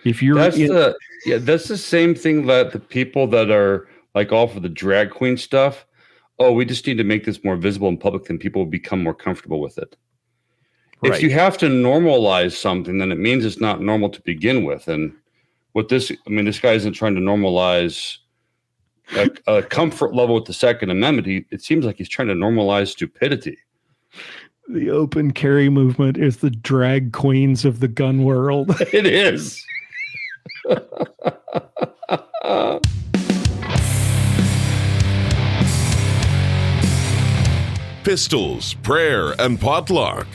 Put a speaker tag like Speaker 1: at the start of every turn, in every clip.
Speaker 1: If you're
Speaker 2: that's the same thing that the people that are like all for the drag queen stuff. Oh, we just need to make this more visible in public, then people will become more comfortable with it. Right. If you have to normalize something, then it means it's not normal to begin with. And with this, this guy isn't trying to normalize a comfort level with the Second Amendment. It seems like he's trying to normalize stupidity.
Speaker 1: The open carry movement is the drag queens of the gun world.
Speaker 2: It is.
Speaker 3: Pistols, prayer, and potluck.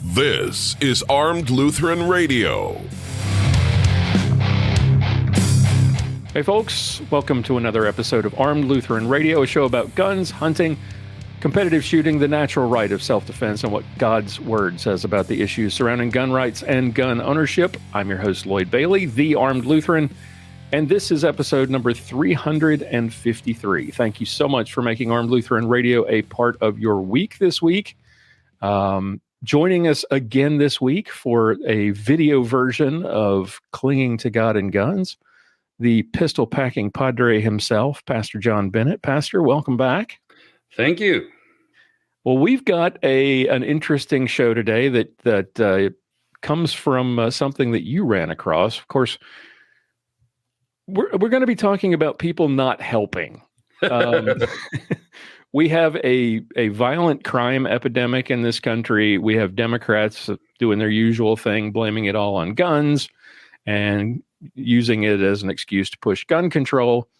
Speaker 3: This is Armed Lutheran Radio.
Speaker 1: Hey folks, welcome to another episode of Armed Lutheran Radio, a show about guns, hunting, competitive shooting, the natural right of self-defense, and what God's Word says about the issues surrounding gun rights and gun ownership. I'm your host, Lloyd Bailey, the Armed Lutheran, and this is episode number 353. Thank you so much for making Armed Lutheran Radio a part of your week this week. Joining us again this week for a video version of Clinging to God and Guns, the pistol-packing padre himself, Pastor John Bennett. Pastor, welcome back.
Speaker 2: Thank you.
Speaker 1: Well, we've got an interesting show today that comes from something that you ran across. Of course, we're going to be talking about people not helping. We have a violent crime epidemic in this country. We have Democrats doing their usual thing, blaming it all on guns and using it as an excuse to push gun control.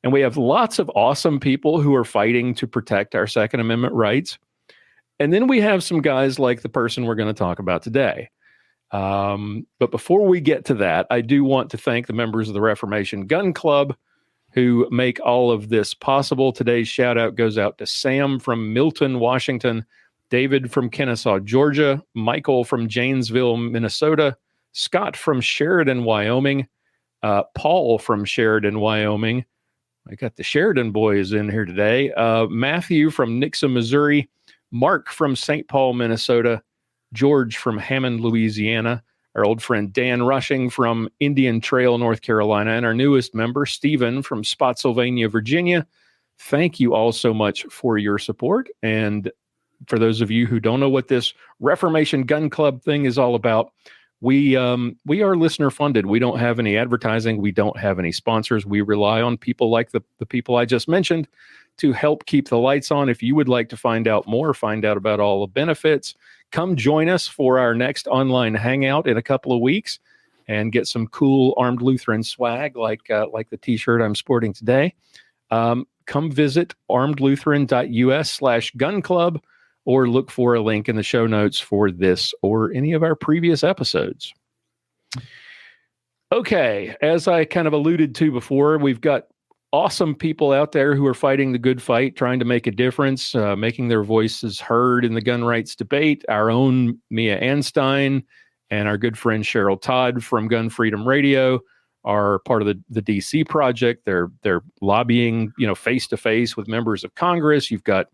Speaker 1: And we have lots of awesome people who are fighting to protect our Second Amendment rights. And then we have some guys like the person we're going to talk about today. But before we get to that, I do want to thank the members of the Reformation Gun Club who make all of this possible. Today's shout out goes out to Sam from Milton, Washington, David from Kennesaw, Georgia, Michael from Janesville, Minnesota, Scott from Sheridan, Wyoming, Paul from Sheridan, Wyoming. I got the Sheridan boys in here today. Matthew from Nixa, Missouri, Marc from St. Paul, Minnesota, George from Hammond, Louisiana, our old friend Dan Rushing from Indian Trail, North Carolina, and our newest member, Stephen from Spotsylvania, Virginia. Thank you all so much for your support. And for those of you who don't know what this Reformation Gun Club thing is all about, we are listener funded. We don't have any advertising. We don't have any sponsors. We rely on people like the people I just mentioned to help keep the lights on. If you would like to find out more, find out about all the benefits, come join us for our next online hangout in a couple of weeks and get some cool Armed Lutheran swag like the t-shirt I'm sporting today. Come visit armedlutheran.us/gun club or look for a link in the show notes for this or any of our previous episodes. Okay, as I kind of alluded to before, we've got awesome people out there who are fighting the good fight, trying to make a difference, making their voices heard in the gun rights debate. Our own Mia Anstein and our good friend Cheryl Todd from Gun Freedom Radio are part of the DC project. They're lobbying, face to face with members of Congress. You've got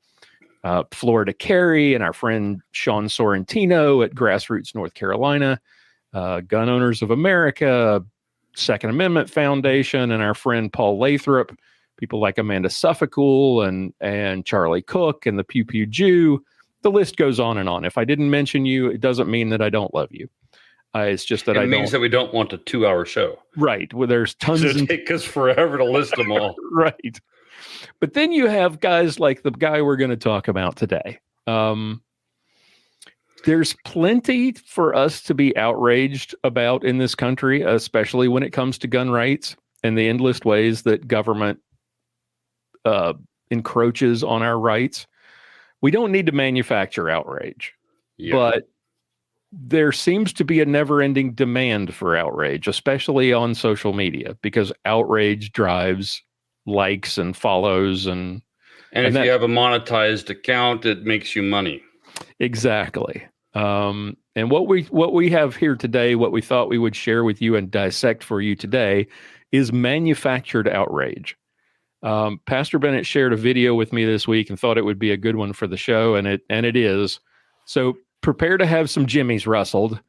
Speaker 1: Florida Carry and our friend Sean Sorrentino at Grassroots North Carolina, Gun Owners of America, Second Amendment Foundation, and our friend Paul Lathrop, people like Amanda Suffolkul and Charlie Cook and the Pew Pew Jew. The list goes on and on. If I didn't mention you, it doesn't mean that I don't love you. It's just that
Speaker 2: it means that we don't want a 2-hour show.
Speaker 1: Right. Well, there's tons.
Speaker 2: It'll take us forever to list them all.
Speaker 1: Right. But then you have guys like the guy we're going to talk about today. There's plenty for us to be outraged about in this country, especially when it comes to gun rights and the endless ways that government encroaches on our rights. We don't need to manufacture outrage, but there seems to be a never-ending demand for outrage, especially on social media, because outrage drives likes and follows. And
Speaker 2: if you have a monetized account, it makes you money.
Speaker 1: Exactly. And what we have here today, what we thought we would share with you and dissect for you today, is manufactured outrage. Pastor Bennett shared a video with me this week and thought it would be a good one for the show, and it is. So prepare to have some jimmies rustled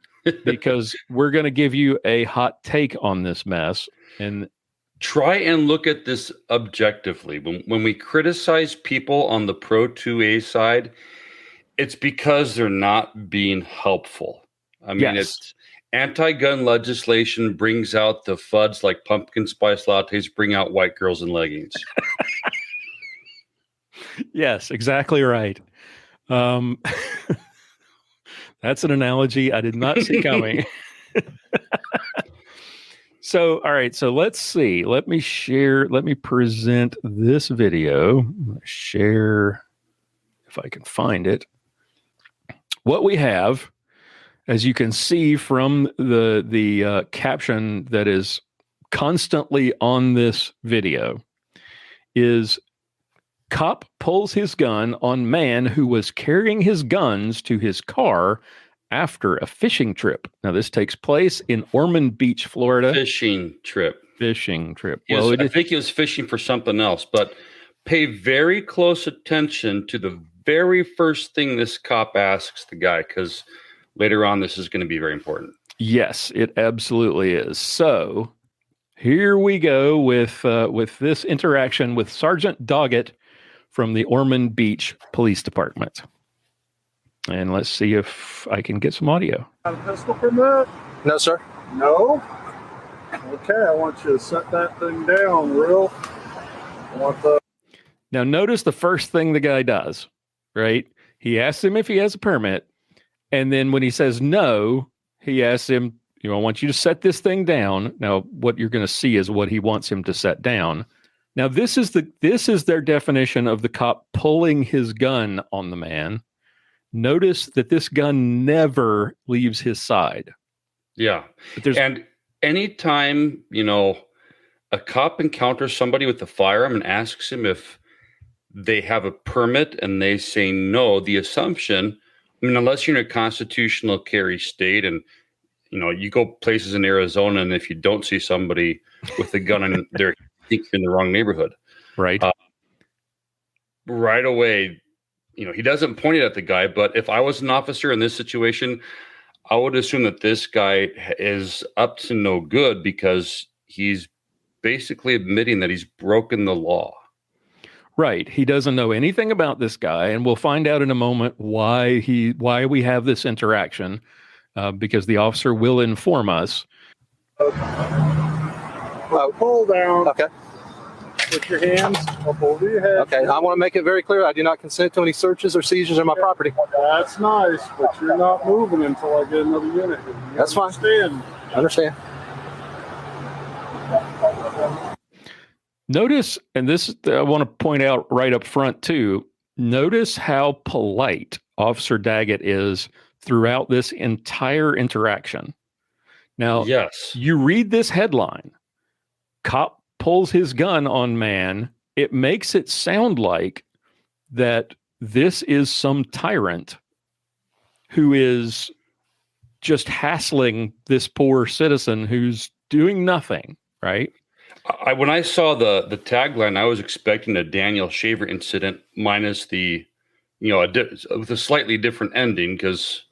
Speaker 1: because we're going to give you a hot take on this mess. And
Speaker 2: try and look at this objectively. When we criticize people on the Pro 2A side, it's because they're not being helpful. I mean, it's anti-gun legislation brings out the FUDs like pumpkin spice lattes bring out white girls in leggings.
Speaker 1: Yes, exactly right. That's an analogy I did not see coming. So, all right. So let's see. Let me present this video. Share if I can find it. What we have, as you can see from the caption that is constantly on this video, is cop pulls his gun on man who was carrying his guns to his car after a fishing trip. Now, this takes place in Ormond Beach, Florida.
Speaker 2: Fishing trip.
Speaker 1: Well,
Speaker 2: I think he was fishing for something else, but pay very close attention to the very first thing this cop asks the guy, because later on, this is going to be very important.
Speaker 1: Yes, it absolutely is. So here we go with this interaction with Sergeant Doggett from the Ormond Beach Police Department. And let's see if I can get some audio.
Speaker 4: Got a pistol permit?
Speaker 5: No, sir.
Speaker 4: No? Okay, I want you to set that thing down, real.
Speaker 1: Now, notice the first thing the guy does, right? He asks him if he has a permit. And then when he says no, he asks him, I want you to set this thing down. Now, what you're going to see is what he wants him to set down. Now, this is their definition of the cop pulling his gun on the man. Notice that this gun never leaves his side.
Speaker 2: Yeah. And anytime, a cop encounters somebody with a firearm and asks him if they have a permit and they say no, the assumption, unless you're in a constitutional carry state and, you go places in Arizona, and if you don't see somebody with a gun in there, you think you're in the wrong neighborhood.
Speaker 1: Right.
Speaker 2: Right away, he doesn't point it at the guy, but if I was an officer in this situation, I would assume that this guy is up to no good because he's basically admitting that he's broken the law.
Speaker 1: Right. He doesn't know anything about this guy, and we'll find out in a moment why we have this interaction, because the officer will inform us.
Speaker 4: Pull down.
Speaker 5: Okay.
Speaker 4: Put your hands up over your head.
Speaker 5: Okay. I want to make it very clear. I do not consent to any searches or seizures of my property.
Speaker 4: That's nice, but you're not moving until I get another unit.
Speaker 5: That's fine. I understand.
Speaker 1: Notice, and this I want to point out right up front too, notice how polite Officer Daggett is throughout this entire interaction. Now,
Speaker 2: yes,
Speaker 1: you read this headline, cop pulls his gun on man. It makes it sound like that this is some tyrant who is just hassling this poor citizen who's doing nothing, right?
Speaker 2: When I saw the tagline, I was expecting a Daniel Shaver incident minus the, with a slightly different ending, because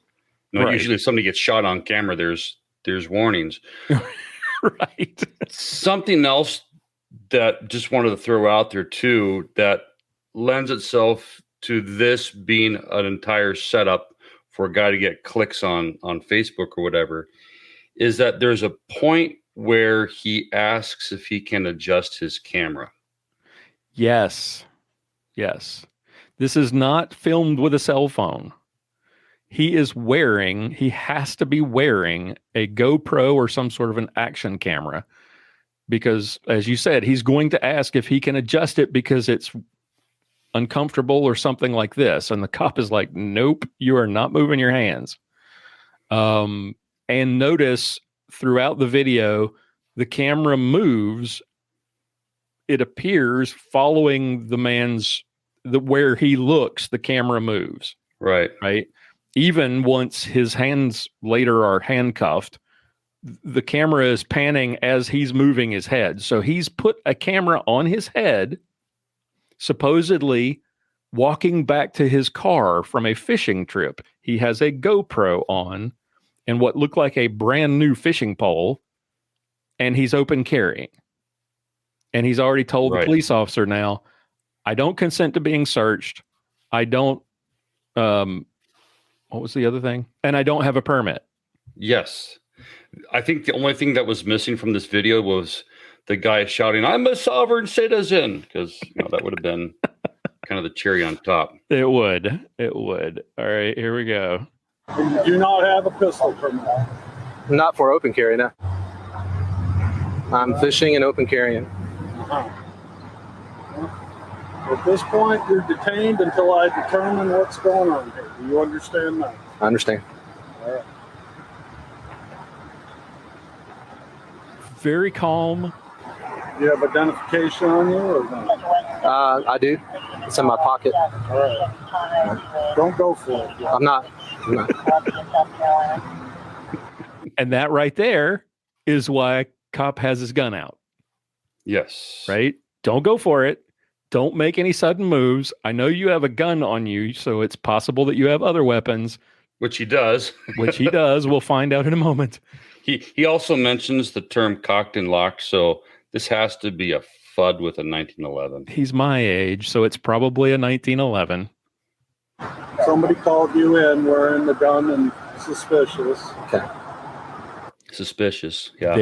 Speaker 1: right.
Speaker 2: Usually if somebody gets shot on camera, there's warnings.
Speaker 1: Right.
Speaker 2: Something else that just wanted to throw out there too that lends itself to this being an entire setup for a guy to get clicks on Facebook or whatever, is that there's a point where he asks if he can adjust his camera.
Speaker 1: Yes. This is not filmed with a cell phone. He has to be wearing a GoPro or some sort of an action camera, because, as you said, he's going to ask if he can adjust it because it's uncomfortable or something like this. And the cop is like, nope, you are not moving your hands. And notice throughout the video, the camera moves. It appears following the man's, where he looks, the camera moves.
Speaker 2: Right.
Speaker 1: Even once his hands later are handcuffed, the camera is panning as he's moving his head. So he's put a camera on his head, supposedly walking back to his car from a fishing trip. He has a GoPro on, and what looked like a brand new fishing pole, and he's open carrying. And he's already told the police officer now, I don't consent to being searched. I don't, what was the other thing? And I don't have a permit.
Speaker 2: Yes. I think the only thing that was missing from this video was the guy shouting, I'm a sovereign citizen, because that would have been kind of the cherry on top.
Speaker 1: It would. All right, here we go.
Speaker 4: You do not have a pistol permit.
Speaker 5: Not for open carry, no. I'm fishing and open carrying.
Speaker 4: Uh-huh. At this point, you're detained until I determine what's going on here. Do you understand that?
Speaker 5: I understand.
Speaker 4: All right.
Speaker 1: Very calm.
Speaker 4: Do you have identification on you or not?
Speaker 5: I do. It's in my pocket.
Speaker 4: All right. Don't go for it.
Speaker 5: I'm not.
Speaker 1: And that right there is why a cop has his gun out.
Speaker 2: Yes.
Speaker 1: Right? Don't go for it. Don't make any sudden moves. I know you have a gun on you, so it's possible that you have other weapons.
Speaker 2: Which he does.
Speaker 1: We'll find out in a moment.
Speaker 2: He also mentions the term cocked and locked, so this has to be a FUD with a 1911.
Speaker 1: He's my age, so it's probably a 1911.
Speaker 4: Somebody called you in wearing the gun and suspicious.
Speaker 5: Okay.
Speaker 2: Suspicious, yeah.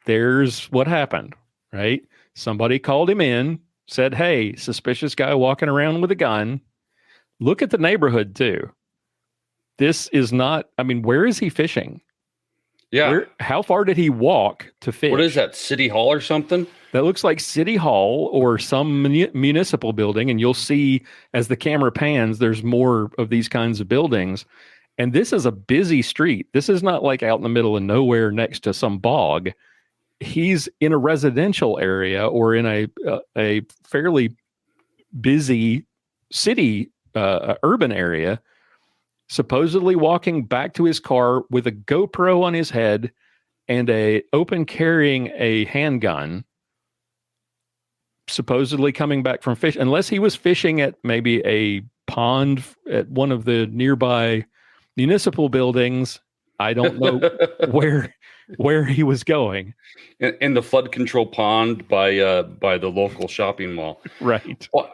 Speaker 1: There's what happened, right? Somebody called him in, said, hey, suspicious guy walking around with a gun. Look at the neighborhood, too. This is not, where is he fishing?
Speaker 2: Yeah.
Speaker 1: How far did he walk to fish?
Speaker 2: What is that, City Hall or something?
Speaker 1: That looks like City Hall or some municipal building. And you'll see as the camera pans, there's more of these kinds of buildings. And this is a busy street. This is not like out in the middle of nowhere next to some bog. He's in a residential area or in a fairly busy city, urban area, supposedly walking back to his car with a GoPro on his head and carrying a handgun, supposedly coming back from fish, unless he was fishing at maybe a pond at one of the nearby municipal buildings. I don't know where he was going.
Speaker 2: In the flood control pond by the local shopping mall.
Speaker 1: Right.
Speaker 2: Well,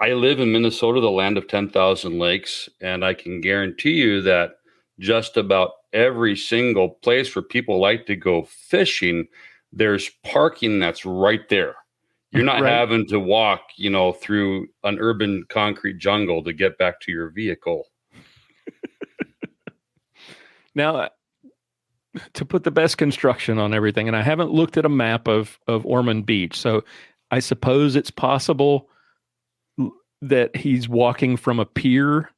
Speaker 2: I live in Minnesota, the land of 10,000 lakes, and I can guarantee you that just about every single place where people like to go fishing, there's parking that's right there. You're not having to walk, through an urban concrete jungle to get back to your vehicle.
Speaker 1: Now, to put the best construction on everything, and I haven't looked at a map of Ormond Beach, so I suppose it's possible that he's walking from a pier.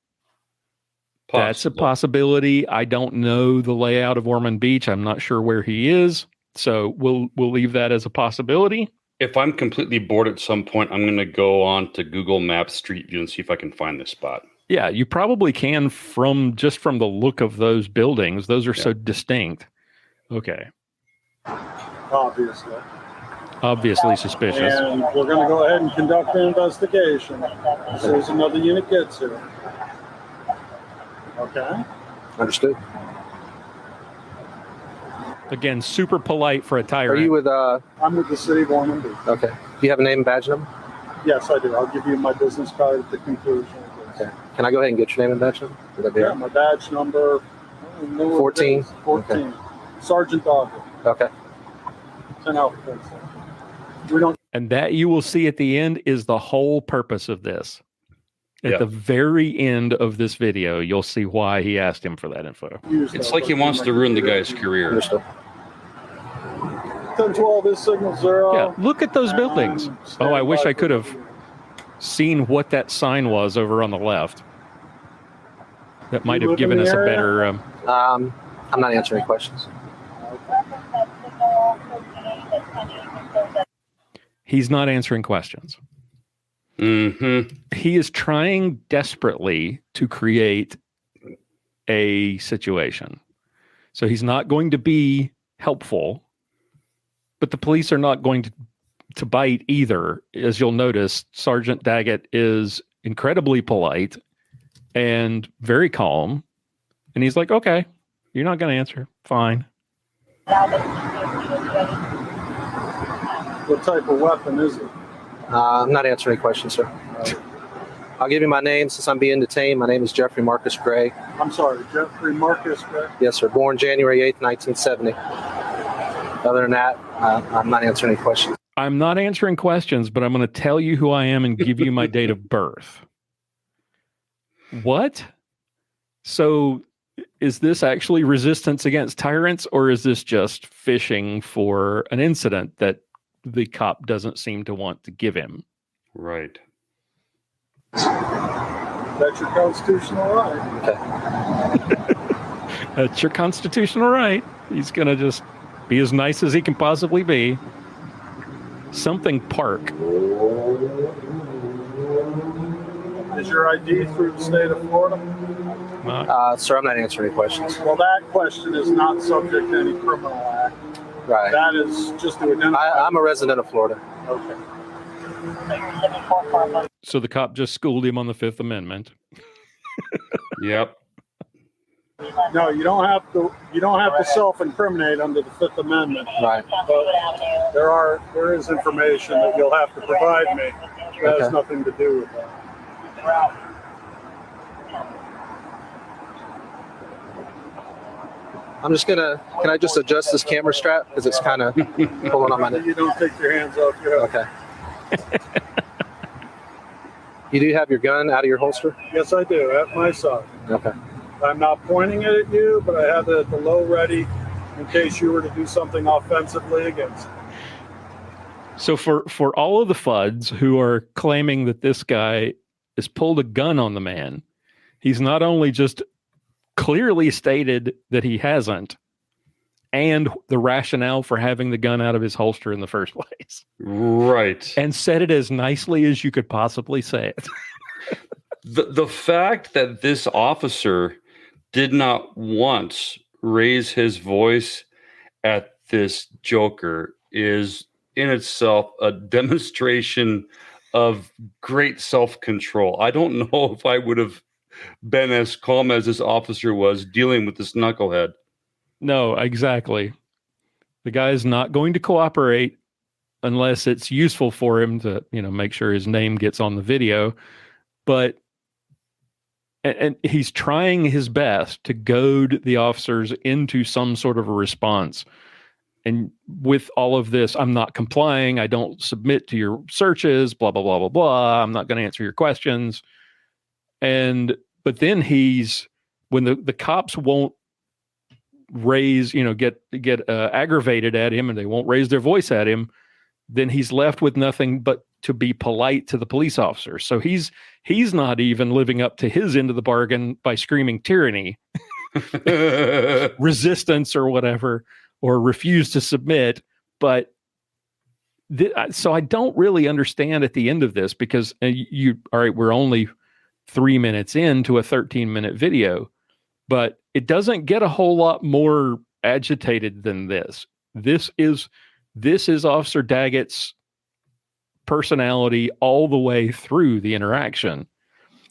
Speaker 1: Possible. That's a possibility. I don't know the layout of Ormond Beach. I'm not sure where he is, so we'll leave that as a possibility.
Speaker 2: If I'm completely bored at some point, I'm going to go on to Google Maps Street View and see if I can find this spot.
Speaker 1: Yeah, you probably can from the look of those buildings. Those are so distinct. Okay. Obviously suspicious.
Speaker 4: And we're going to go ahead and conduct an investigation as soon as another unit gets here. Okay?
Speaker 5: Understood.
Speaker 1: Again, super polite for a tyrant.
Speaker 5: Are you with
Speaker 4: I'm with the city of Ormond Beach.
Speaker 5: Okay. Do you have a name and badge number?
Speaker 4: Yes, I do. I'll give you my business card at the conclusion of this.
Speaker 5: Okay. Can I go ahead and get your name and badge number? Would that be right?
Speaker 4: My badge number
Speaker 5: 14.
Speaker 4: 14. Okay. Sergeant Dogger.
Speaker 5: Okay.
Speaker 4: 10 out. We don't.
Speaker 1: And that you will see at the end is the whole purpose of this. At the very end of this video, you'll see why he asked him for that info.
Speaker 2: It's like he wants to ruin the guy's career.
Speaker 4: 1012 is signal 0.
Speaker 1: Yeah, look at those buildings. Oh, I wish I could have seen what that sign was over on the left. That might have given us a better...
Speaker 5: I'm not answering any questions.
Speaker 1: He's not answering questions.
Speaker 2: Mm-hmm.
Speaker 1: He is trying desperately to create a situation. So he's not going to be helpful, but the police are not going to bite either. As you'll notice, Sergeant Daggett is incredibly polite and very calm. And he's like, okay, You're not going to answer. Fine.
Speaker 4: What type of weapon is it?
Speaker 5: I'm not answering any questions, sir. I'll give you my name since I'm being detained. My name is Jeffrey Marcus Gray.
Speaker 4: I'm sorry, Jeffrey Marcus Gray?
Speaker 5: Yes, sir. Born January 8th, 1970. Other than that, I'm not answering any questions.
Speaker 1: I'm not answering questions, but I'm going to tell you who I am and give you my date of birth. What? So is this actually resistance against tyrants, or is this just fishing for an incident that the cop doesn't seem to want to give him?
Speaker 2: Right.
Speaker 4: That's your constitutional right.
Speaker 5: Okay.
Speaker 1: That's your constitutional right. He's going to just be as nice as he can possibly be. Something Park.
Speaker 4: Is your ID through the state of Florida?
Speaker 5: Sir, I'm not answering any questions.
Speaker 4: Well, that question is not subject to any criminal act.
Speaker 5: Right.
Speaker 4: That is just to identify.
Speaker 5: I'm a resident of Florida.
Speaker 4: Okay.
Speaker 1: So the cop just schooled him on the Fifth Amendment.
Speaker 2: Yep.
Speaker 4: No, you don't have to. You don't have to self-incriminate under the Fifth Amendment.
Speaker 5: Right.
Speaker 4: But there is information that you'll have to provide me that has nothing to do with that.
Speaker 5: I'm just gonna. Can I just adjust this camera strap because it's kind of pulling on my neck?
Speaker 4: You don't take your hands off your head.
Speaker 5: Okay. You do have your gun out of your holster?
Speaker 4: Yes, I do, at my side.
Speaker 5: Okay.
Speaker 4: I'm not pointing it at you, but I have it at the low ready in case you were to do something offensively against me.
Speaker 1: So for all of the FUDs who are claiming that this guy has pulled a gun on the man, he's not only just clearly stated that he hasn't, and the rationale for having the gun out of his holster in the first place.
Speaker 2: Right.
Speaker 1: And said it as nicely as you could possibly say it.
Speaker 2: The fact that this officer did not once raise his voice at this joker is in itself a demonstration of great self-control. I don't know if I would have been as calm as this officer was dealing with this knucklehead.
Speaker 1: No, exactly. The guy's not going to cooperate unless it's useful for him to, make sure his name gets on the video. But and he's trying his best to goad the officers into some sort of a response. And with all of this, I'm not complying. I don't submit to your searches, blah, blah, blah, blah, blah. I'm not going to answer your questions. But then when the cops won't raise, get aggravated at him and they won't raise their voice at him, then he's left with nothing but to be polite to the police officer. So he's not even living up to his end of the bargain by screaming tyranny, resistance or whatever, or refuse to submit. But so I don't really understand at the end of this, because all right, we're only 3 minutes into a 13-minute video, but it doesn't get a whole lot more agitated than this. This is Officer Daggett's personality all the way through the interaction.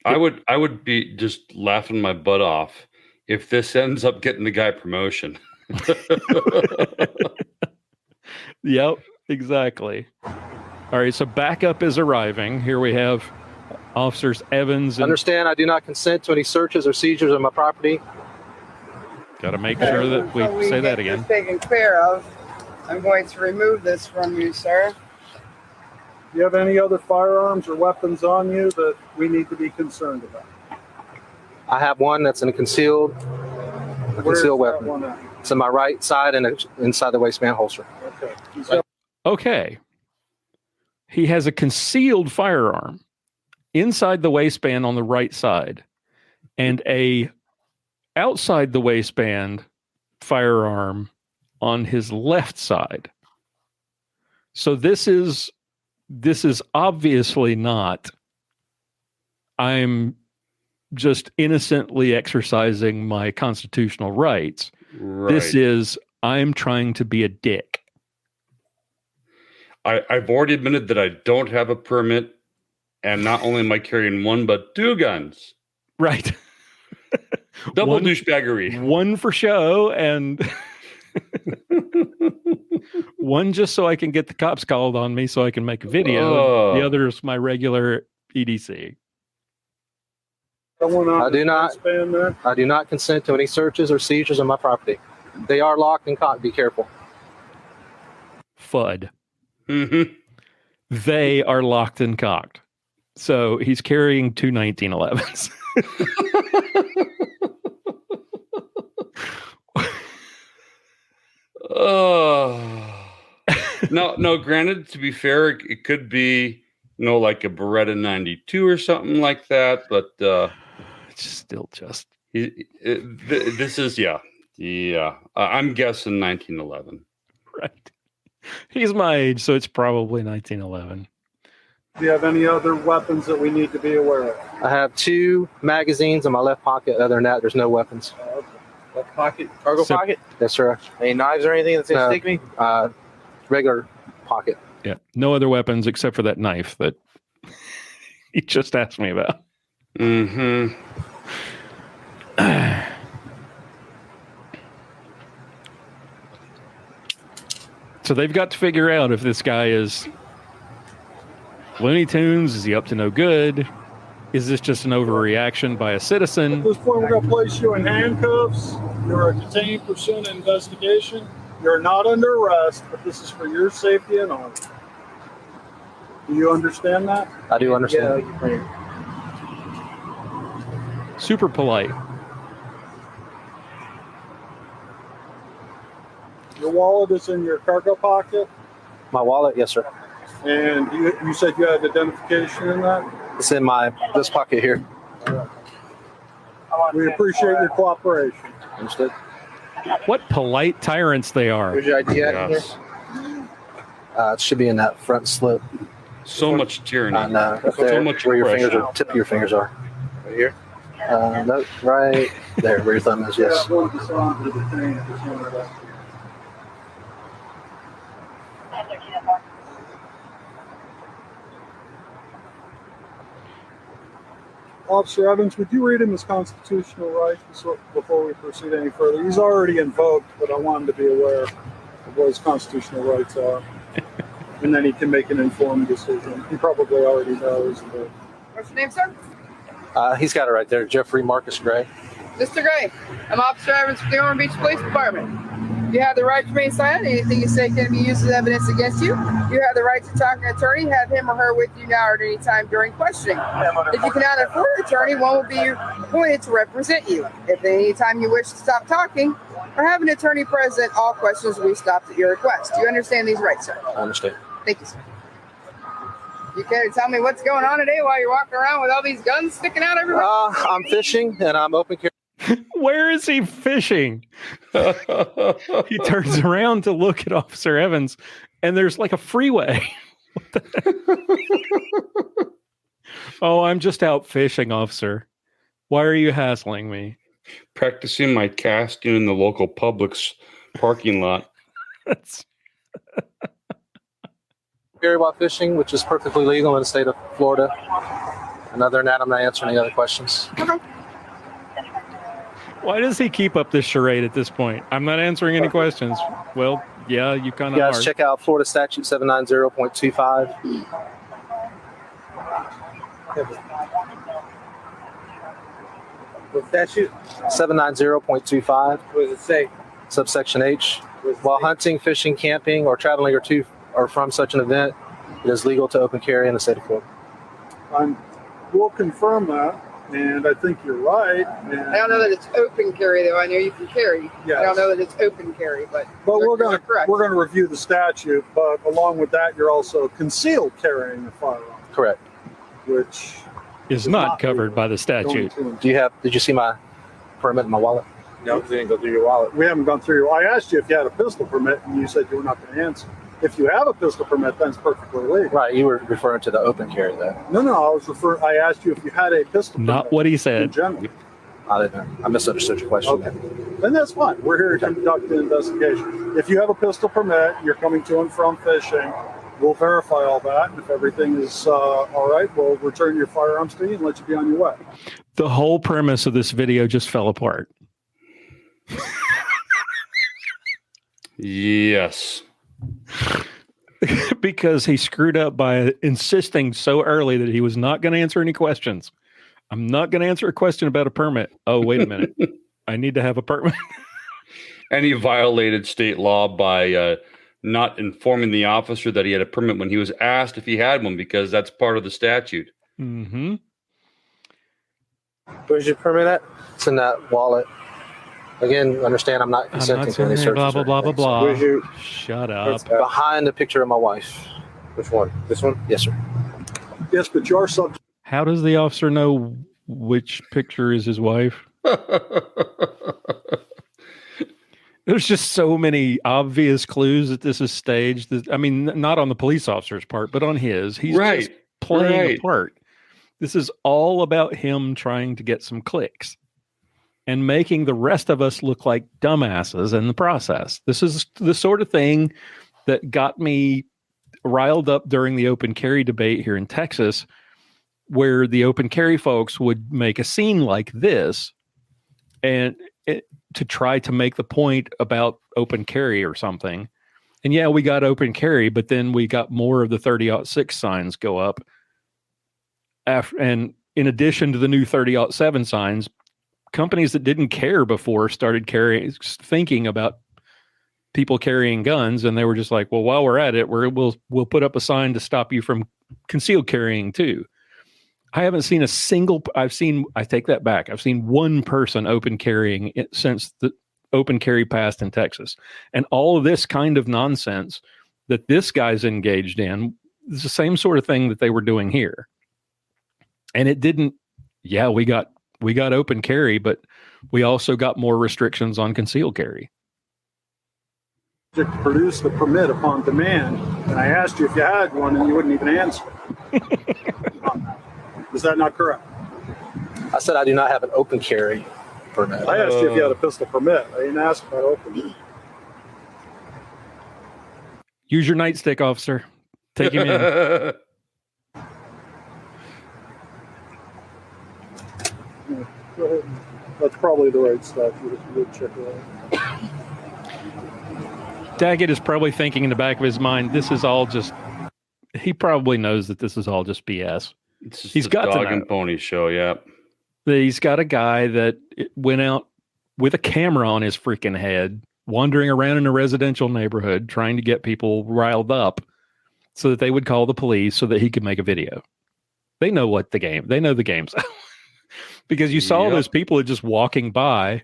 Speaker 2: I would be just laughing my butt off if this ends up getting the guy promotion.
Speaker 1: Yep, exactly. All right, so backup is arriving. Here we have Officers Evans and...
Speaker 5: Understand, I do not consent to any searches or seizures of my property.
Speaker 1: Got to make sure that we say that again.
Speaker 6: Taken care of. I'm going to remove this from you, sir.
Speaker 4: Do you have any other firearms or weapons on you that we need to be concerned about?
Speaker 5: I have one that's a concealed weapon. It's on my right side and inside the waistband holster.
Speaker 4: Okay.
Speaker 1: Okay. He has a concealed firearm inside the waistband on the right side and a outside the waistband firearm on his left side. So this is obviously not, I'm just innocently exercising my constitutional rights.
Speaker 2: Right.
Speaker 1: This is, I'm trying to be a dick.
Speaker 2: I've already admitted that I don't have a permit, and not only am I carrying one, but two guns.
Speaker 1: Right.
Speaker 2: Double douchebaggery.
Speaker 1: One for show and one just so I can get the cops called on me so I can make a video. The other is my regular EDC.
Speaker 5: I do not consent to any searches or seizures of my property. They are locked and cocked. Be careful.
Speaker 1: FUD. Mm-hmm. They are locked and cocked. So he's carrying two 1911s.
Speaker 2: No, granted, to be fair, it could be, like a Beretta 92 or something like that, but
Speaker 1: it's still just
Speaker 2: this is I'm guessing 1911.
Speaker 1: Right. He's my age, so it's probably 1911.
Speaker 4: Do you have any other weapons that we need to be aware of?
Speaker 5: I have 2 magazines in my left pocket. Other than that, there's no weapons.
Speaker 4: Okay.
Speaker 7: Left pocket? Cargo pocket?
Speaker 5: Yes, sir.
Speaker 7: Any knives or anything that's going to stick me?
Speaker 5: Regular pocket.
Speaker 1: Yeah. No other weapons except for that knife that he just asked me about.
Speaker 2: Mm-hmm.
Speaker 1: So they've got to figure out if this guy is Looney Tunes. Is he up to no good? Is this just an overreaction by a citizen?
Speaker 4: At this point, we're going to place you in handcuffs. You're detained pursuant to investigation. You're not under arrest, but this is for your safety and honor. Do you understand that?
Speaker 5: I do understand.
Speaker 7: Yeah,
Speaker 1: Super polite.
Speaker 4: Your wallet is in your cargo pocket.
Speaker 5: My wallet? Yes, sir.
Speaker 4: And you said you had identification in that?
Speaker 5: It's in this pocket here.
Speaker 4: We appreciate your cooperation.
Speaker 5: Understood.
Speaker 1: What polite tyrants they are.
Speaker 7: Here's your ID out here.
Speaker 5: It should be in that front slip.
Speaker 2: So much tyranny.
Speaker 5: No,
Speaker 2: So
Speaker 5: there,
Speaker 2: much
Speaker 5: where your
Speaker 2: oppression.
Speaker 5: fingers are, tip of your fingers are.
Speaker 7: Right here?
Speaker 5: No, right there, where your thumb is, yes.
Speaker 4: Officer Evans, would you read him his constitutional rights before we proceed any further? He's already invoked, but I want him to be aware of what his constitutional rights are. And then he can make an informed decision. He probably already knows. But...
Speaker 6: What's your name, sir?
Speaker 5: He's got it right there, Jeffrey Marcus Gray.
Speaker 6: Mr. Gray, I'm Officer Evans from the Ormond Beach Police Department. You have the right to remain silent. Anything you say can be used as evidence against you. You have the right to talk to an attorney. Have him or her with you now or at any time during questioning. If you cannot afford an attorney, one will be appointed to represent you. If at any time you wish to stop talking or have an attorney present, all questions will be stopped at your request. Do you understand these rights, sir?
Speaker 5: I understand.
Speaker 6: Thank you, sir. You care to tell me what's going on today while you're walking around with all these guns sticking out everywhere?
Speaker 5: I'm fishing and I'm open carry.
Speaker 1: Where is he fishing? He turns around to look at Officer Evans, and there's like a freeway. Oh, I'm just out fishing, officer. Why are you hassling me?
Speaker 2: Practicing my casting in the local Publix parking lot.
Speaker 5: Carry while fishing, which is perfectly legal in the state of Florida. And other than that, I'm not answering any other questions.
Speaker 1: Why does he keep up this charade at this point? I'm not answering any questions. Well, yeah, you kind of
Speaker 5: You guys
Speaker 1: are.
Speaker 5: check out Florida Statute 790.25.
Speaker 7: What statute?
Speaker 5: 790.25,
Speaker 7: What does it say?
Speaker 5: subsection H. While hunting, fishing, camping, or traveling to or from such an event, it is legal to open carry in the state of Florida.
Speaker 4: We'll confirm that, and I think you're right.
Speaker 6: I don't know that it's open carry, though. I know you can carry.
Speaker 4: Yes.
Speaker 6: I don't know that it's open carry, but
Speaker 4: we're
Speaker 6: you're correct.
Speaker 4: going to review the statute, but along with that, you're also concealed carrying a firearm,
Speaker 5: Correct.
Speaker 4: which
Speaker 1: Is not covered by the statute.
Speaker 5: Did you see my permit in my wallet?
Speaker 7: No, it didn't go through your wallet.
Speaker 4: We haven't gone through. I asked you if you had a pistol permit, and you said you were not going to answer. If you have a pistol permit, then it's perfectly legal.
Speaker 5: Right, you were referring to the open carry there.
Speaker 4: No, I asked you if you had a pistol permit.
Speaker 1: Not what he
Speaker 4: In
Speaker 1: said.
Speaker 4: general.
Speaker 5: I didn't know. I misunderstood your question.
Speaker 4: Okay. Then that's fine. We're here to conduct an investigation. If you have a pistol permit, you're coming to and from fishing, we'll verify all that. And if everything is all right, we'll return your firearms to you and let you be on your way.
Speaker 1: The whole premise of this video just fell apart.
Speaker 2: Yes.
Speaker 1: Because he screwed up by insisting so early that he was not going to answer any questions. I'm not going to answer a question about a permit. Oh, wait a minute. I need to have a permit.
Speaker 2: And he violated state law by not informing the officer that he had a permit when he was asked if he had one, because that's part of the statute.
Speaker 1: Mm-hmm.
Speaker 7: Where's your permit at?
Speaker 5: It's in that wallet. Again, understand I'm not consenting to any searches.
Speaker 1: Blah, blah,
Speaker 5: or
Speaker 1: blah, blah,
Speaker 5: anything.
Speaker 1: blah.
Speaker 7: Where's your
Speaker 1: Shut up.
Speaker 5: Behind the picture of my wife.
Speaker 7: which one? This one?
Speaker 5: Yes, sir.
Speaker 4: Yes, but your subject.
Speaker 1: How does the officer know which picture is his wife? There's just so many obvious clues that this is staged. I mean, not on the police officer's part, but on his. He's just playing a part. This is all about him trying to get some clicks and making the rest of us look like dumbasses in the process. This is the sort of thing that got me riled up during the open carry debate here in Texas, where the open carry folks would make a scene like this and to try to make the point about open carry or something. And yeah, we got open carry, but then we got more of the 30-06 signs go up. And in addition to the new 30-07 signs, companies that didn't care before started thinking about people carrying guns, and they were just like, well, while we're at it, we'll put up a sign to stop you from concealed carrying too. I haven't seen a single, I take that back. I've seen one person open carrying it since the open carry passed in Texas. And all of this kind of nonsense that this guy's engaged in is the same sort of thing that they were doing here. And it didn't, yeah, we got open carry, but we also got more restrictions on concealed carry.
Speaker 4: To produce the permit upon demand, and I asked you if you had one, and you wouldn't even answer. Is that not correct?
Speaker 5: I said I do not have an open carry permit.
Speaker 4: I asked you if you had a pistol permit. I didn't ask about open.
Speaker 1: Use your nightstick, officer. Take him in.
Speaker 4: Go ahead. That's probably the right stuff. You would check it out.
Speaker 1: Daggett is probably thinking in the back of his mind, this is all just, he probably knows that this is all just BS.
Speaker 2: It's just
Speaker 1: He's got
Speaker 2: dog
Speaker 1: to know.
Speaker 2: and pony show, yeah.
Speaker 1: He's got a guy that went out with a camera on his freaking head, wandering around in a residential neighborhood, trying to get people riled up so that they would call the police so that he could make a video. They know the games. Because you saw those people just walking by.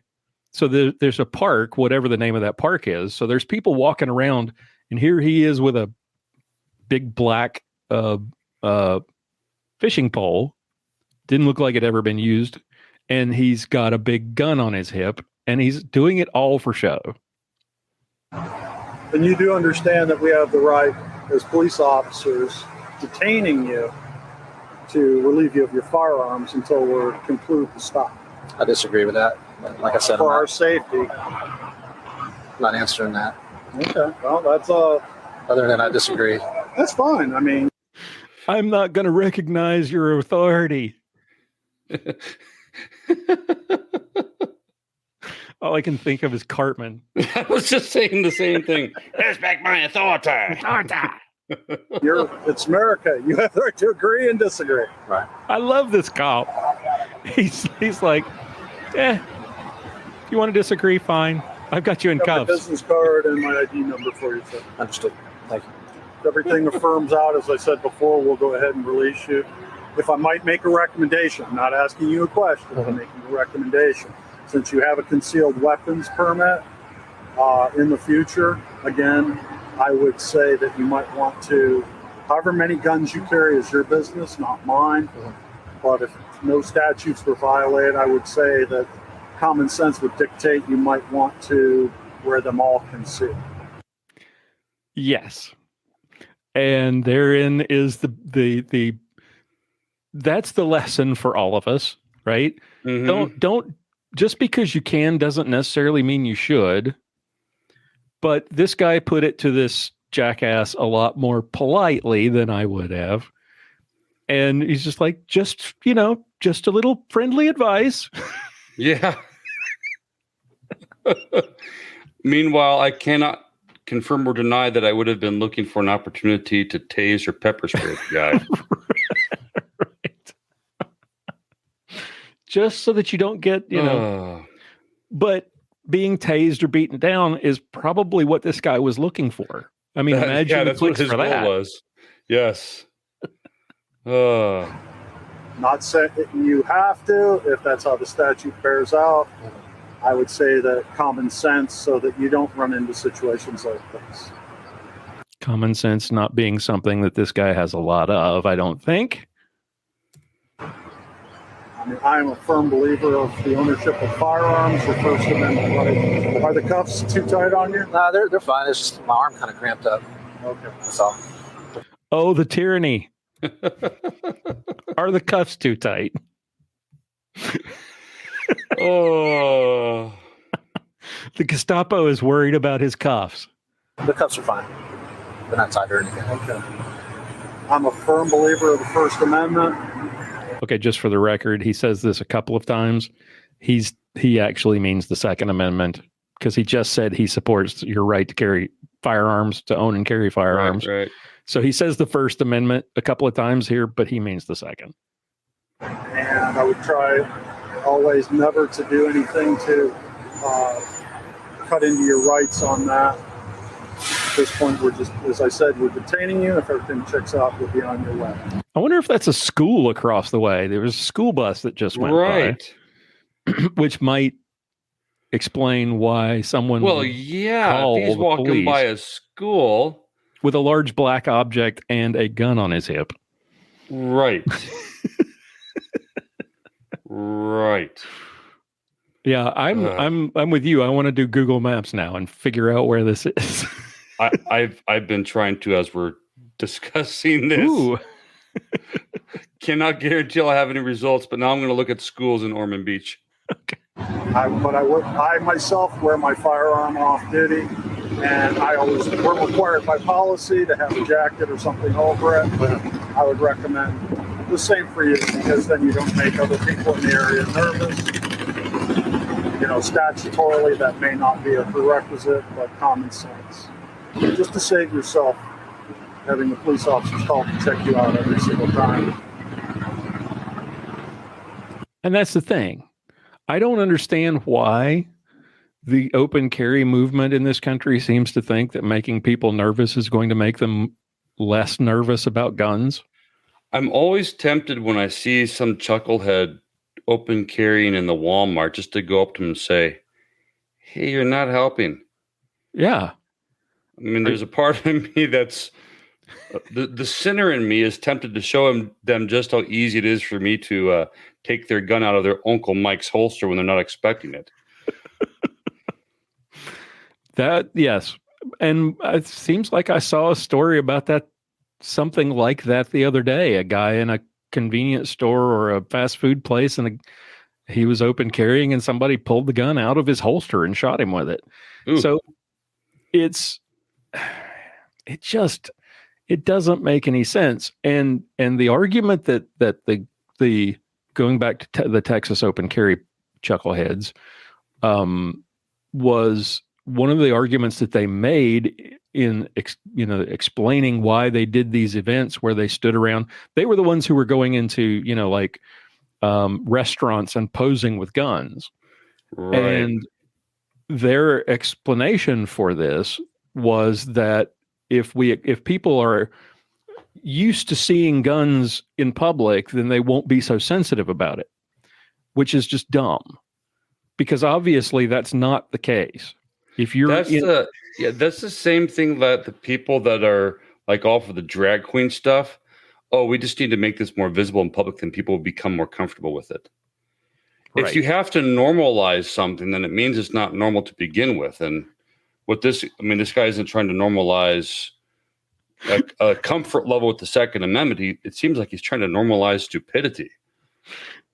Speaker 1: So there's a park, whatever the name of that park is. So there's people walking around, and here he is with a big black fishing pole. Didn't look like it ever been used. And he's got a big gun on his hip, and he's doing it all for show.
Speaker 4: And you do understand that we have the right, as police officers, detaining you to relieve you of your firearms until we conclude the stop.
Speaker 5: I disagree with that. Like I said,
Speaker 4: For our safety.
Speaker 5: I'm not answering that.
Speaker 4: Okay. Well, that's
Speaker 5: Other than I disagree.
Speaker 4: that's fine. I mean,
Speaker 1: I'm not going to recognize your authority. All I can think of is Cartman.
Speaker 2: I was just saying the same thing. Respect my authority.
Speaker 4: it's America. You have the right to agree and disagree.
Speaker 5: Right.
Speaker 1: I love this cop. He's like, if you want to disagree, fine. I've got you in
Speaker 4: I have my
Speaker 1: cuffs.
Speaker 4: business card and my ID number for you, sir.
Speaker 5: Understood. Thank you.
Speaker 4: If everything affirms out, as I said before, we'll go ahead and release you. If I might make a recommendation, I'm not asking you a question, I'm making a recommendation. Since you have a concealed weapons permit in the future, again, I would say that you might want to, however many guns you carry is your business, not mine. But if no statutes were violated, I would say that common sense would dictate you might want to wear them all concealed.
Speaker 1: Yes. And therein is the that's the lesson for all of us, right?
Speaker 2: Mm-hmm.
Speaker 1: Don't just because you can doesn't necessarily mean you should. But this guy put it to this jackass a lot more politely than I would have. And he's just like, just a little friendly advice.
Speaker 2: Yeah. Meanwhile, I cannot confirm or deny that I would have been looking for an opportunity to tase or pepper spray the guy.
Speaker 1: Right. Just so that you don't get, but being tased or beaten down is probably what this guy was looking for. I mean, imagine
Speaker 2: that's what his goal was. Yes.
Speaker 4: Not saying you have to, if that's how the statute bears out. I would say that common sense, so that you don't run into situations like this.
Speaker 1: Common sense not being something that this guy has a lot of, I don't think.
Speaker 4: I mean, I am a firm believer of the ownership of firearms, the First Amendment right. Are the cuffs too tight on you?
Speaker 5: Nah, they're fine. It's just my arm kind of cramped up.
Speaker 4: Okay.
Speaker 5: That's all.
Speaker 1: Oh, the tyranny. Are the cuffs too tight?
Speaker 2: Oh.
Speaker 1: The Gestapo is worried about his cuffs.
Speaker 5: The cuffs are fine. They're not tight or anything.
Speaker 4: Okay. I'm a firm believer of the First Amendment.
Speaker 1: Okay, just for the record, he says this a couple of times. He actually means the Second Amendment, because he just said he supports your right to carry firearms, to own and carry firearms.
Speaker 2: Right.
Speaker 1: So he says the First Amendment a couple of times here, but he means the second.
Speaker 4: And I would try always never to do anything to cut into your rights on that. At this point, we're just, as I said, we're detaining you. If everything checks out, you'll be on your way.
Speaker 1: I wonder if that's a school across the way. There was a school bus that just went by, which might explain why someone
Speaker 2: if he's walking by a school
Speaker 1: with a large black object and a gun on his hip.
Speaker 2: Right. Right.
Speaker 1: Yeah, I'm with you. I want to do Google Maps now and figure out where this is.
Speaker 2: I've been trying to, as we're discussing this.
Speaker 1: Ooh.
Speaker 2: Cannot guarantee I'll have any results, but now I'm going to look at schools in Ormond Beach.
Speaker 1: Okay.
Speaker 4: I myself wear my firearm off duty, and we're required by policy to have a jacket or something over it. But I would recommend the same for you, because then you don't make other people in the area nervous. Statutorily, that may not be a prerequisite, but common sense. Just to save yourself having the police officers call to check you out every single time.
Speaker 1: And that's the thing. I don't understand why the open carry movement in this country seems to think that making people nervous is going to make them less nervous about guns.
Speaker 2: I'm always tempted when I see some chucklehead open carrying in the Walmart just to go up to him and say, "Hey, you're not helping."
Speaker 1: Yeah.
Speaker 2: I mean, there's a part of me that's the sinner in me is tempted to show them just how easy it is for me to take their gun out of their Uncle Mike's holster when they're not expecting it.
Speaker 1: Yes. And it seems like I saw a story about that, something like that the other day. A guy in a convenience store or a fast food place, and he was open carrying, and somebody pulled the gun out of his holster and shot him with it. Ooh. So it doesn't make any sense. And the argument that the going back to the Texas open carry chuckleheads was one of the arguments that they made in explaining why they did these events where they stood around. They were the ones who were going into restaurants and posing with guns. Right. And their explanation for this was that if people are used to seeing guns in public, then they won't be so sensitive about it, which is just dumb, because obviously that's not the case. If you're
Speaker 2: that's the same thing that the people that are like all for the drag queen stuff. Oh, we just need to make this more visible in public, then people will become more comfortable with it. Right. If you have to normalize something, then it means it's not normal to begin with. And this guy isn't trying to normalize a comfort level with the Second Amendment. It seems like he's trying to normalize stupidity.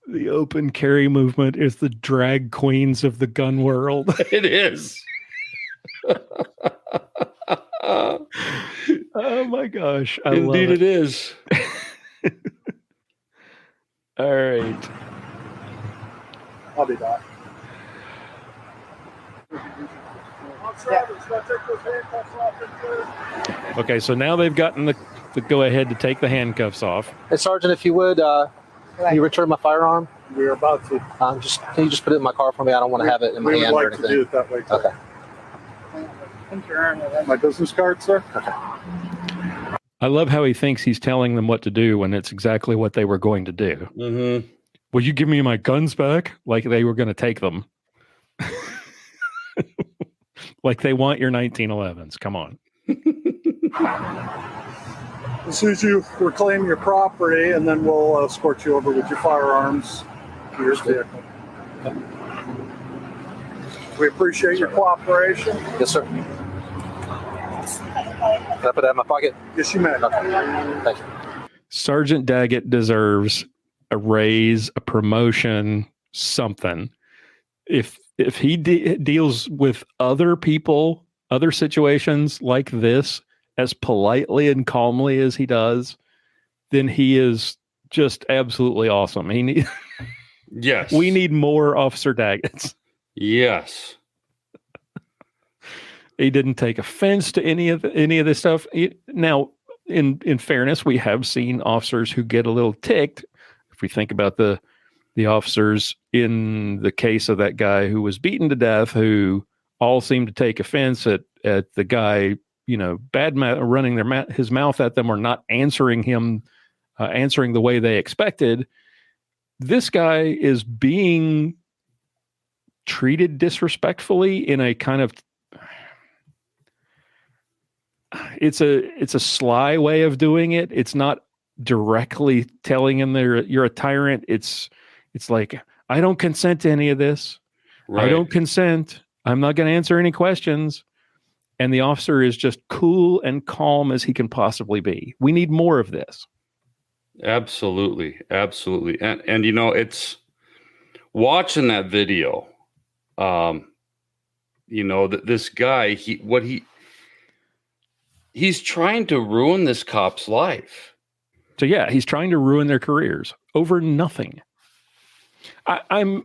Speaker 1: The open carry movement is the drag queens of the gun world.
Speaker 2: It is.
Speaker 1: Oh my gosh.
Speaker 2: Indeed it is.
Speaker 1: All right.
Speaker 4: I'll be back.
Speaker 1: Okay, so now they've gotten the go ahead to take the handcuffs off.
Speaker 5: Hey, Sergeant, if you would, can you return my firearm?
Speaker 4: We're about to.
Speaker 5: Can you just put it in my car for me? I don't want to have it in my
Speaker 4: We would
Speaker 5: hand or
Speaker 4: like
Speaker 5: anything.
Speaker 4: to do it that way, too.
Speaker 5: Okay.
Speaker 4: My business card, sir?
Speaker 1: I love how he thinks he's telling them what to do when it's exactly what they were going to do.
Speaker 2: Mm-hmm.
Speaker 1: Will you give me my guns back? Like they were going to take them. Like they want your 1911s. Come on.
Speaker 4: As soon as you reclaim your property, and then we'll escort you over with your firearms to your vehicle. We appreciate your cooperation.
Speaker 5: Yes, sir. Can I put that in my pocket?
Speaker 4: Yes, you may.
Speaker 5: Okay. Thank you.
Speaker 1: Sergeant Daggett deserves a raise, a promotion, something. If he deals with other people, other situations like this as politely and calmly as he does, then he is just absolutely awesome.
Speaker 2: Yes.
Speaker 1: We need more Officer Daggetts.
Speaker 2: Yes.
Speaker 1: He didn't take offense to any of this stuff. Now, in fairness, we have seen officers who get a little ticked. If we think about the officers in the case of that guy who was beaten to death, who all seemed to take offense at the guy, running his mouth at them or not answering the way they expected. This guy is being treated disrespectfully in a kind of, it's a sly way of doing it. It's not directly telling him you're a tyrant. It's like, I don't consent to any of this. Right. I don't consent. I'm not going to answer any questions. And the officer is just cool and calm as he can possibly be. We need more of this.
Speaker 2: Absolutely. Absolutely. And it's watching that video. This guy, he's trying to ruin this cop's life.
Speaker 1: So yeah, he's trying to ruin their careers over nothing. I'm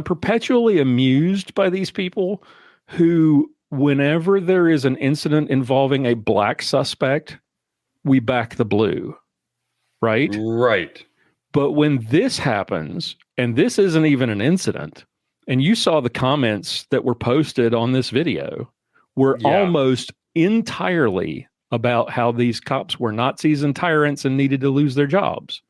Speaker 1: perpetually amused by these people who, whenever there is an incident involving a black suspect, we back the blue, right?
Speaker 2: Right.
Speaker 1: But when this happens, and this isn't even an incident, and you saw the comments that were posted on this video, were almost entirely about how these cops were Nazis and tyrants and needed to lose their jobs.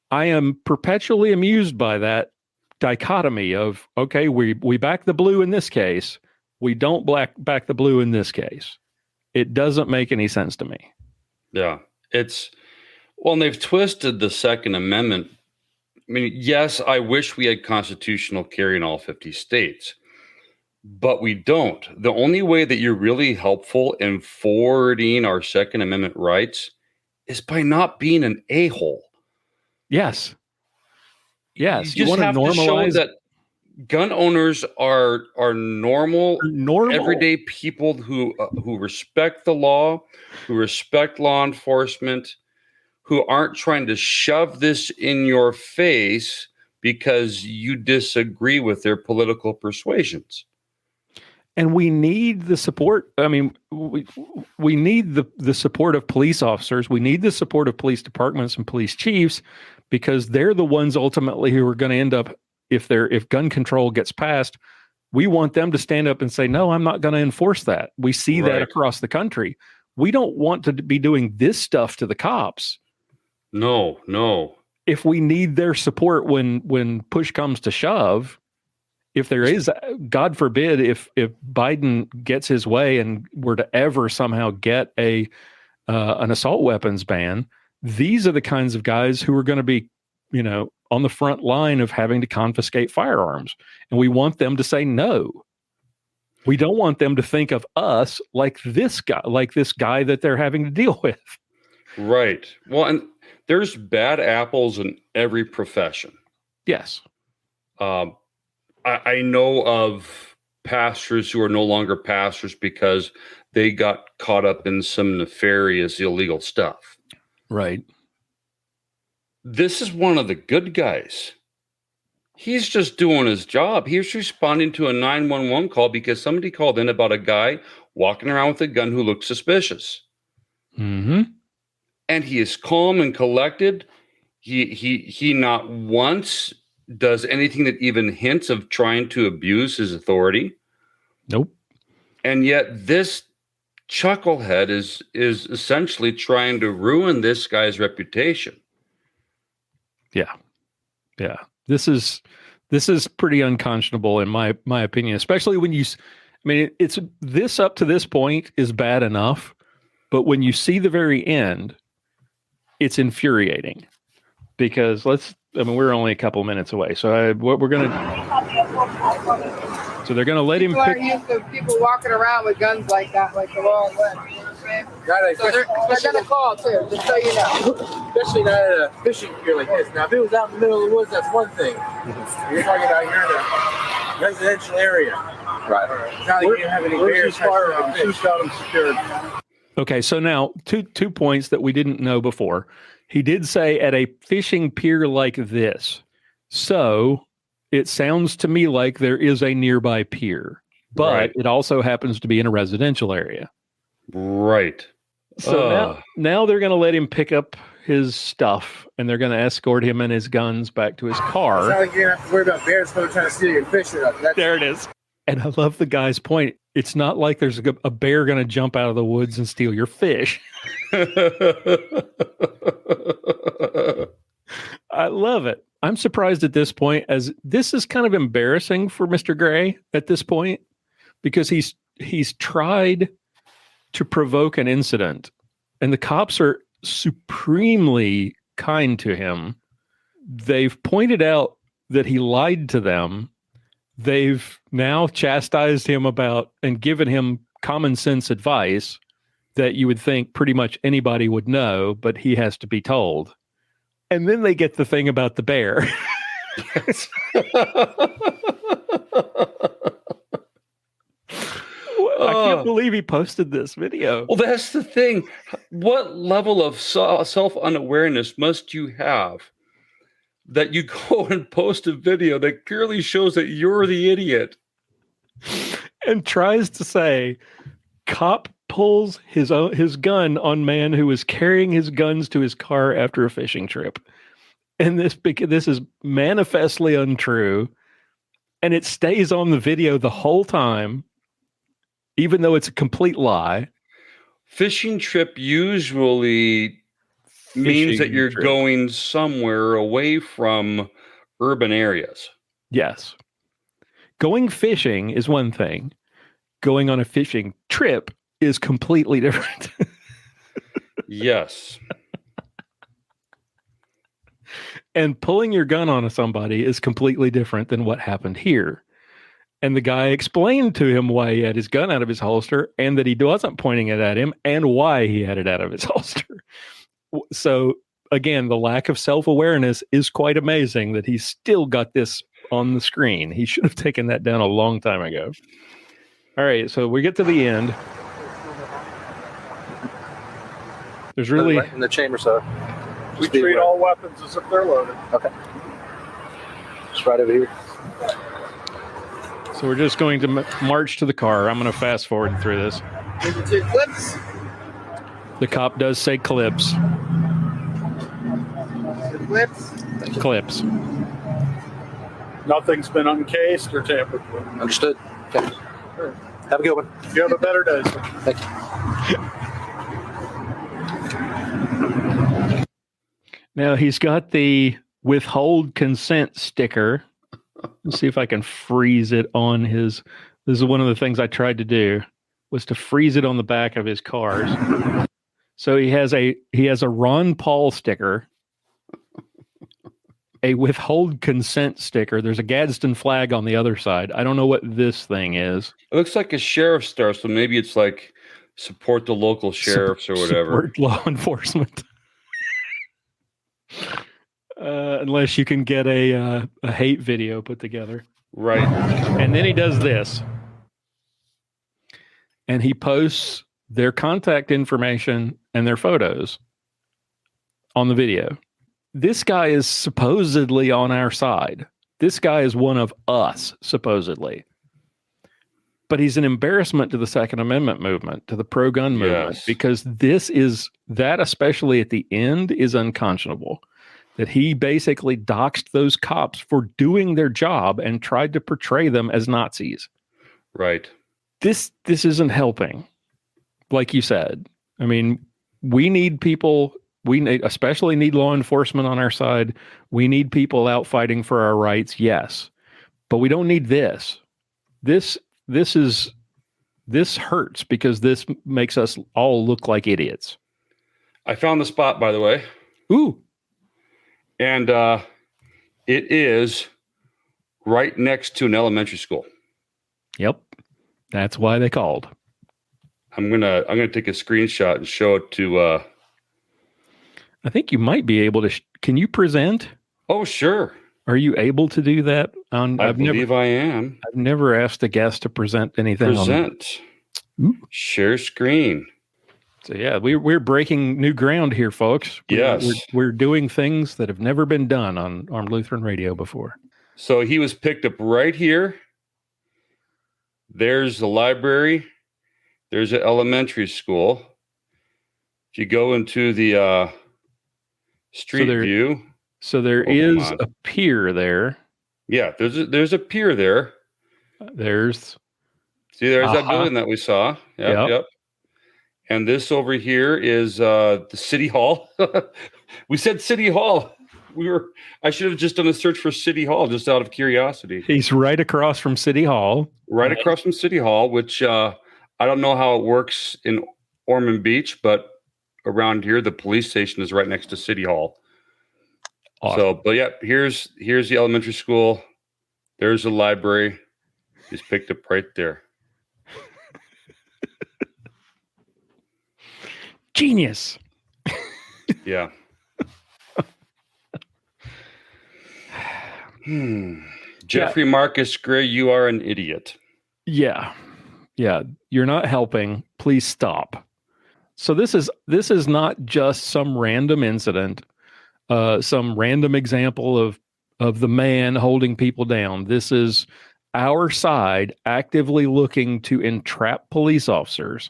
Speaker 1: I am perpetually amused by that dichotomy of, okay, we back the blue in this case, we don't back the blue in this case. It doesn't make any sense to me.
Speaker 2: Yeah, and they've twisted the Second Amendment. I mean, yes, I wish we had constitutional carry in all 50 states, but we don't. The only way that you're really helpful in forwarding our Second Amendment rights is by not being an a-hole.
Speaker 1: Yes. Yes.
Speaker 2: You just have to show that gun owners are normal, everyday people who respect the law, who respect law enforcement, who aren't trying to shove this in your face because you disagree with their political persuasions.
Speaker 1: And we need the support. I mean, we need the support of police officers. We need the support of police departments and police chiefs, because they're the ones ultimately who are going to end up, if gun control gets passed, we want them to stand up and say, no, I'm not going to enforce that. We see that across the country. We don't want to be doing this stuff to the cops.
Speaker 2: No.
Speaker 1: If we need their support when push comes to shove, if there is, God forbid, if Biden gets his way and were to ever somehow get an assault weapons ban, these are the kinds of guys who are going to be, on the front line of having to confiscate firearms. And we want them to say no. We don't want them to think of us like this guy that they're having to deal with.
Speaker 2: Right. Well, and there's bad apples in every profession.
Speaker 1: Yes.
Speaker 2: I know of pastors who are no longer pastors because they got caught up in some nefarious, illegal stuff.
Speaker 1: Right.
Speaker 2: this is one of the good guys. He's just doing his job. He's responding to a 911 call because somebody called in about a guy walking around with a gun who looked suspicious.
Speaker 1: Mm-hmm.
Speaker 2: And he is calm and collected. He not once does anything that even hints of trying to abuse his authority.
Speaker 1: Nope.
Speaker 2: And yet this chucklehead is essentially trying to ruin this guy's reputation.
Speaker 1: Yeah. Yeah. This is pretty unconscionable in my opinion, especially when it's this up to this point is bad enough, but when you see the very end, it's infuriating because we're only a couple minutes away. So they're going to let him
Speaker 6: People
Speaker 1: pick.
Speaker 6: aren't used to people walking around with guns like that, like the wrong way. You know what I'm saying? So they're going to call too, just so you know.
Speaker 7: Especially not at a fishing pier like this. Now, if it was out in the middle of the woods, that's one thing. You're talking about you're in a residential area.
Speaker 5: Right.
Speaker 7: It's not like you have any bears.
Speaker 4: Who's got him secured?
Speaker 1: Okay, so now two points that we didn't know before. He did say at a fishing pier like this. So it sounds to me like there is a nearby pier, but It also happens to be in a residential area.
Speaker 2: Right.
Speaker 1: So now they're going to let him pick up his stuff and they're going to escort him and his guns back to his car.
Speaker 7: It's not like you're going to have to worry about bears trying to steal your fish or nothing.
Speaker 1: There it is. And I love the guy's point. It's not like there's a bear going to jump out of the woods and steal your fish. I love it. I'm surprised at this point, as this is kind of embarrassing for Mr. Gray at this point, because he's tried to provoke an incident, and the cops are supremely kind to him. They've pointed out that he lied to them. They've now chastised him about and given him common sense advice that you would think pretty much anybody would know, but he has to be told. And then they get the thing about the bear. I can't believe he posted this video.
Speaker 2: Well, that's the thing. What level of self-unawareness must you have that you go and post a video that clearly shows that you're the idiot?
Speaker 1: And tries to say, cop pulls his gun on man who was carrying his guns to his car after a fishing trip. And this is manifestly untrue. And it stays on the video the whole time, even though it's a complete lie.
Speaker 2: Fishing trip usually means that you're going somewhere away from urban areas.
Speaker 1: Yes. Going fishing is one thing. Going on a fishing trip is completely different.
Speaker 2: Yes.
Speaker 1: And pulling your gun on somebody is completely different than what happened here. And the guy explained to him why he had his gun out of his holster and that he wasn't pointing it at him and why he had it out of his holster. So again, the lack of self-awareness is quite amazing that he's still got this on the screen. He should have taken that down a long time ago. All right, so we get to the end. There's really
Speaker 5: in the chamber, sir.
Speaker 4: We treat all weapons as if they're loaded.
Speaker 5: Okay. Just right over here.
Speaker 1: So we're just going to march to the car. I'm going to fast forward through this.
Speaker 6: Here's the 2 clips.
Speaker 1: The cop does say clips.
Speaker 6: The clips.
Speaker 1: Clips.
Speaker 4: Nothing's been uncased or tampered with.
Speaker 5: Understood. Okay. Have a good one.
Speaker 4: You have a better day, sir.
Speaker 5: Thank you.
Speaker 1: Now he's got the withhold consent sticker. Let's see if I can freeze it on his. This is one of the things I tried to do, was to freeze it on the back of his cars. So he has a Ron Paul sticker, a withhold consent sticker. There's a Gadsden flag on the other side. I don't know what this thing is.
Speaker 2: It looks like a sheriff's star, so maybe it's like support the local sheriffs or whatever.
Speaker 1: Support law enforcement. Unless you can get a hate video put together.
Speaker 2: Right.
Speaker 1: And then he does this. And he posts their contact information and their photos on the video. this guy is supposedly on our side. This guy is one of us, supposedly. But he's an embarrassment to the Second Amendment movement, to the pro-gun movement, because that especially at the end is unconscionable. That he basically doxed those cops for doing their job and tried to portray them as Nazis.
Speaker 2: Right.
Speaker 1: This isn't helping. Like you said, I mean, we need people. Especially need law enforcement on our side. We need people out fighting for our rights. Yes, but we don't need this. This hurts because this makes us all look like idiots.
Speaker 2: I found the spot, by the way.
Speaker 1: Ooh.
Speaker 2: And it is right next to an elementary school.
Speaker 1: Yep. That's why they called.
Speaker 2: I'm gonna take a screenshot and show it to
Speaker 1: I think you might be able to can you present?
Speaker 2: Oh, sure.
Speaker 1: Are you able to do that?
Speaker 2: I believe I am.
Speaker 1: I've never asked a guest to present anything. Share
Speaker 2: screen.
Speaker 1: So yeah, we're breaking new ground here, folks. We're doing things that have never been done on Armed Lutheran Radio before.
Speaker 2: So he was picked up right here. There's the library. There's an elementary school. If you go into the street view.
Speaker 1: So there is a pier there.
Speaker 2: Yeah, there's a pier there.
Speaker 1: There's
Speaker 2: that building that we saw. Yep. And this over here is the City Hall. We said City Hall. I should have just done a search for City Hall just out of curiosity.
Speaker 1: He's right across from City Hall.
Speaker 2: Right across from City Hall, which I don't know how it works in Ormond Beach, but around here the police station is right next to City Hall. Awesome. So, but yeah, here's the elementary school. There's the library. He's picked up right there.
Speaker 1: Genius.
Speaker 2: Yeah. Jeffrey Marcus Gray, you are an idiot.
Speaker 1: Yeah. You're not helping. Please stop. So this is not just some random incident. Some random example of the man holding people down. This is our side actively looking to entrap police officers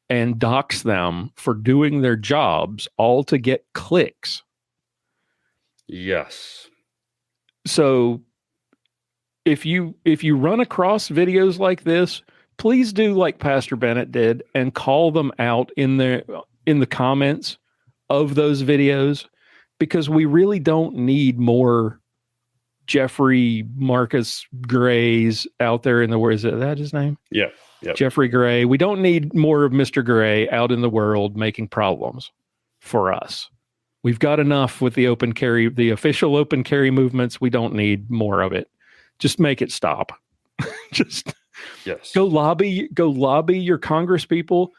Speaker 1: and dox them for doing their jobs, all to get clicks.
Speaker 2: Yes.
Speaker 1: So if you run across videos like this, please do like Pastor Bennett did and call them out in the comments of those videos. Because we really don't need more Jeffrey Marcus Grays out there in the world. Is that his name?
Speaker 2: Yeah.
Speaker 1: Jeffrey Gray. We don't need more of Mr. Gray out in the world making problems for us. We've got enough with the open carry, the official open carry movements. We don't need more of it. Just make it stop. Go lobby your Congress people.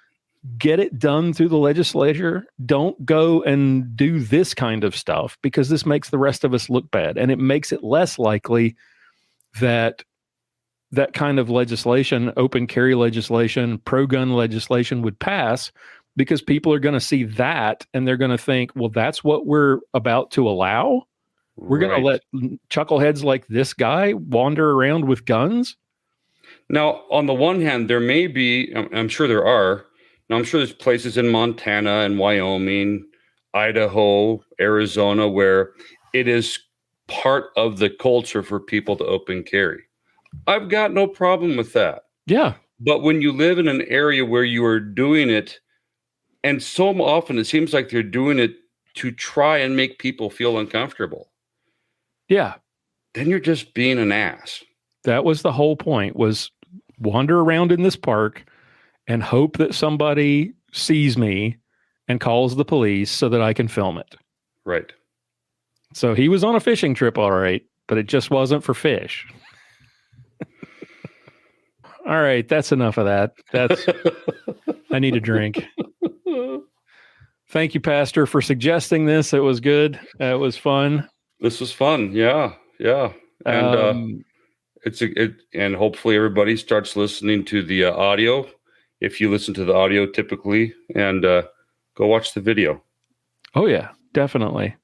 Speaker 1: Get it done through the legislature. Don't go and do this kind of stuff because this makes the rest of us look bad. And it makes it less likely that that kind of legislation, open carry legislation, pro-gun legislation would pass because people are going to see that and they're going to think, well, that's what we're about to allow. We're going to let chuckleheads like this guy wander around with guns.
Speaker 2: Now, on the one hand, there may be, I'm sure there are, now, I'm sure there's places in Montana and Wyoming, Idaho, Arizona, where it is part of the culture for people to open carry. I've got no problem with that.
Speaker 1: Yeah.
Speaker 2: But when you live in an area where you are doing it, and so often it seems like they're doing it to try and make people feel uncomfortable.
Speaker 1: Yeah.
Speaker 2: Then you're just being an ass.
Speaker 1: That was the whole point, was wander around in this park and hope that somebody sees me and calls the police so that I can film it.
Speaker 2: Right.
Speaker 1: So he was on a fishing trip, all right, but it just wasn't for fish. All right, that's enough of that. I need a drink. Thank you, Pastor, for suggesting this. It was good. It was fun.
Speaker 2: This was fun. Yeah. And and hopefully everybody starts listening to the audio. If you listen to the audio typically, and go watch the video.
Speaker 1: Oh yeah, definitely.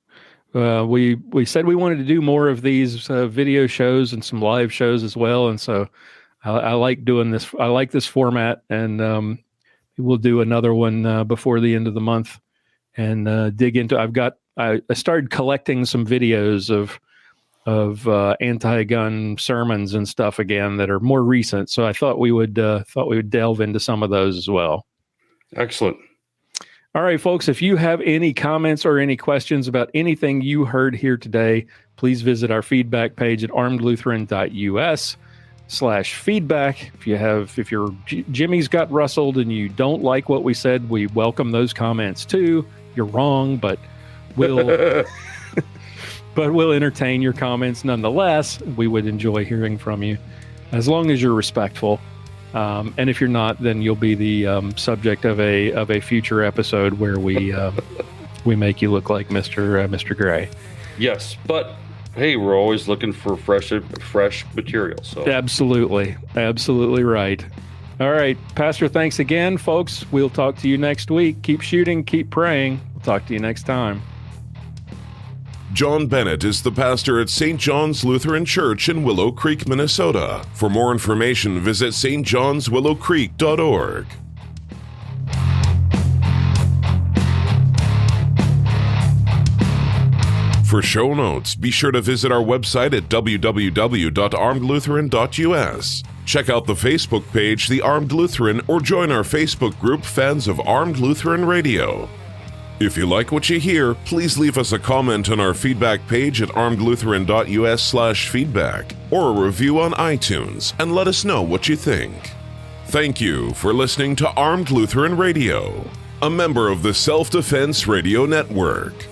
Speaker 1: We said we wanted to do more of these video shows and some live shows as well, and so I like doing this. I like this format, and we'll do another one before the end of the month and dig into. I started collecting some videos of anti-gun sermons and stuff again that are more recent. So I thought we would delve into some of those as well.
Speaker 2: Excellent.
Speaker 1: All right, folks, if you have any comments or any questions about anything you heard here today, please visit our feedback page at armedlutheran.us/feedback. If your Jimmy's got rustled and you don't like what we said, we welcome those comments too. You're wrong, but we'll entertain your comments nonetheless. We would enjoy hearing from you as long as you're respectful. And if you're not, then you'll be the subject of a future episode where we make you look like Mr. Gray.
Speaker 2: Yes, but hey, we're always looking for fresh material. So
Speaker 1: absolutely right. All right, Pastor, thanks again, folks. We'll talk to you next week. Keep shooting, keep praying. We'll talk to you next time.
Speaker 3: John Bennett is the pastor at St. John's Lutheran Church in Willow Creek, Minnesota. For more information, visit stjohnswillowcreek.org. For show notes, be sure to visit our website at www.armedlutheran.us. Check out the Facebook page, The Armed Lutheran, or join our Facebook group, Fans of Armed Lutheran Radio. If you like what you hear, please leave us a comment on our feedback page at armedlutheran.us/feedback or a review on iTunes and let us know what you think. Thank you for listening to Armed Lutheran Radio, a member of the Self-Defense Radio Network.